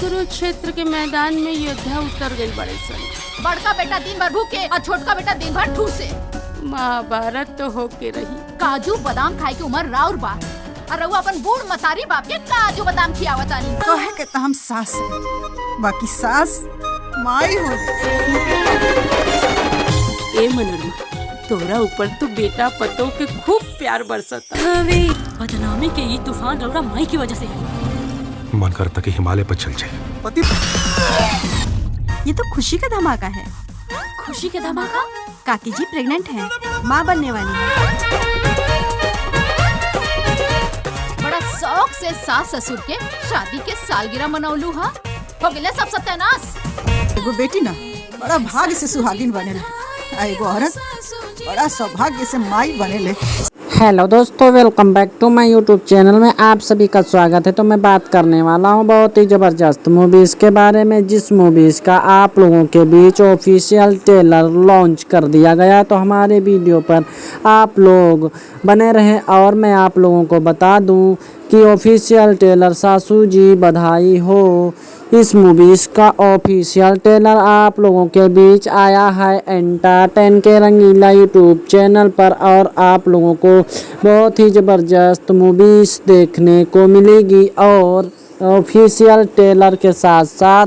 कुरुक्षेत्र के मैदान में योद्धा उतर गई बड़े सन। बड़का बेटा दिन भर भूखे और छोटका बेटा दिन भर ठूसे। महाभारत तो होके रही। काजू बादाम खाए के उम्र राउर बा और रउआ अपन बूढ़ मतारी बाप के काजू बादाम खियावतानी। कहे के तो हम सास है, बाकी सास माई हो। ए मनोरमा, तोरा ऊपर तो बेटा पतो के खूब प्यार बरसता। बदनामी के ये तूफान रउरा माई की वजह से है। मन करता कि हिमालय पर चल जाए। पति ये तो खुशी का धमाका है। खुशी के धमाका? काकी जी प्रेग्नेंट हैं, माँ बनने वाली है। बड़ा शौक से सास ससुर के शादी के सालगिरह मनौलू हा। हो गइले सब सत्यानाश। एगो बेटी ना बड़ा भाग्य से सुहागिन बनेले, आ एगो औरत बड़ा सौभाग्य से माई बनेले। हेलो दोस्तों, welcome back to my YouTube channel में आप सभी का स्वागत है। तो मैं बात करने वाला हूं बहुत ही ज़बरदस्त मूवीज़ के बारे में, जिस मूवीज़ का आप लोगों के बीच ऑफिशियल ट्रेलर लॉन्च कर दिया गया। तो हमारे वीडियो पर आप लोग बने रहें और मैं आप लोगों को बता दूं कि ऑफिशियल ट्रेलर सासू जी बधाई हो, इस मूवीज़ का ऑफिशियल ट्रेलर आप लोगों के बीच आया है एंटरटेन के रंगीला यूट्यूब चैनल पर। और आप लोगों को बहुत ही ज़बरदस्त मूवीज़ देखने को मिलेगी और ऑफिशियल ट्रेलर के साथ साथ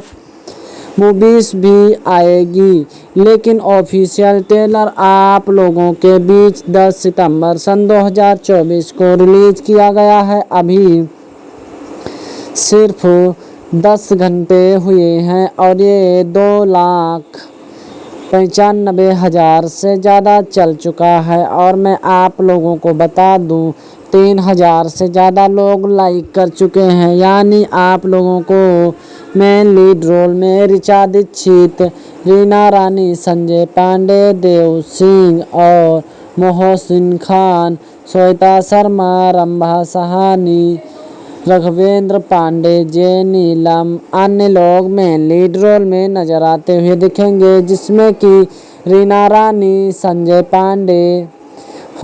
मूवीज़ भी आएगी। लेकिन ऑफिशियल ट्रेलर आप लोगों के बीच 10 सितंबर सन 2024 को रिलीज़ किया गया है। अभी सिर्फ 10 घंटे हुए हैं और ये 2,95,000 से ज़्यादा चल चुका है। और मैं आप लोगों को बता दूं 3,000 से ज़्यादा लोग लाइक कर चुके हैं। यानी आप लोगों को मेन लीड रोल में ऋचा दीक्षित, रीना रानी, संजय पांडे, देव सिंह और मोहसिन खान, श्वेता शर्मा, रंभा सहानी, राघवेंद्र पांडे, जय नीलम, अन्य लोग मेन लीड रोल में नजर आते हुए दिखेंगे, जिसमें कि रीना रानी, संजय पांडे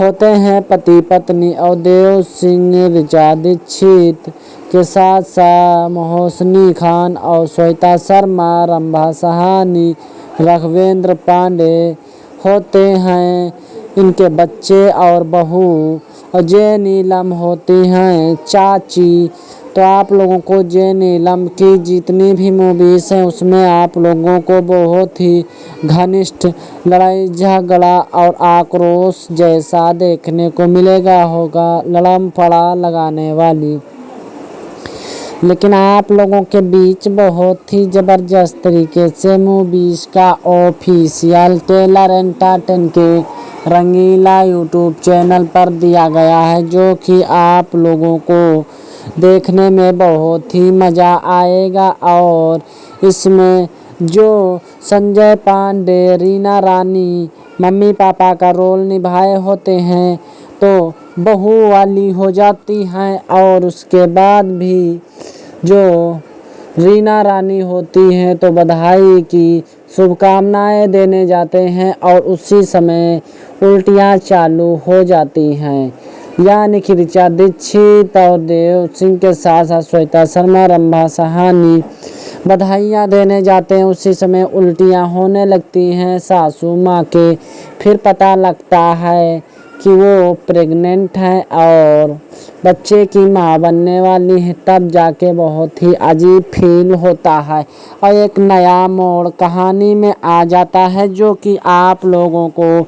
होते हैं पति पत्नी और देव सिंह ऋचा दीक्षित के साथ साथ मोहसिनी खान और श्वेता शर्मा, रंभा सहानी, राघवेंद्र पांडे होते हैं इनके बच्चे और बहू, और जय नीलम होती हैं चाची। तो आप लोगों को जय नीलम की जितनी भी मूवीज़ हैं उसमें आप लोगों को बहुत ही घनिष्ठ लड़ाई झगड़ा और आक्रोश जैसा देखने को मिलेगा होगा, लड़म फड़ा लगाने वाली। लेकिन आप लोगों के बीच बहुत ही ज़बरदस्त तरीके से मूवीज़ का ऑफिशियल ट्रेलर एंटरटेन के रंगीला यूट्यूब चैनल पर दिया गया है, जो कि आप लोगों को देखने में बहुत ही मज़ा आएगा। और इसमें जो संजय पांडे, रीना रानी मम्मी पापा का रोल निभाए होते हैं तो बहू वाली हो जाती हैं, और उसके बाद भी जो रीना रानी होती हैं तो बधाई की शुभकामनाएं देने जाते हैं और उसी समय उल्टियाँ चालू हो जाती हैं। यानी कि ऋचा दीक्षित और देव सिंह के साथ साथ श्वेता शर्मा, रंभा सहानी बधाइयाँ देने जाते हैं, उसी समय उल्टियाँ होने लगती हैं सासू माँ के। फिर पता लगता है कि वो प्रेग्नेंट है और बच्चे की माँ बनने वाली है। तब जाके बहुत ही अजीब फील होता है और एक नया मोड़ कहानी में आ जाता है, जो कि आप लोगों को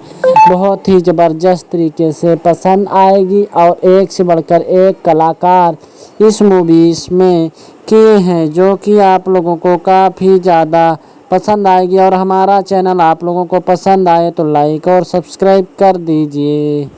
बहुत ही ज़बरदस्त तरीके से पसंद आएगी। और एक से बढ़कर एक कलाकार इस मूवीज़ में किए हैं, जो कि आप लोगों को काफ़ी ज़्यादा पसंद आएगी। और हमारा चैनल आप लोगों को पसंद आए तो लाइक और सब्सक्राइब कर दीजिए।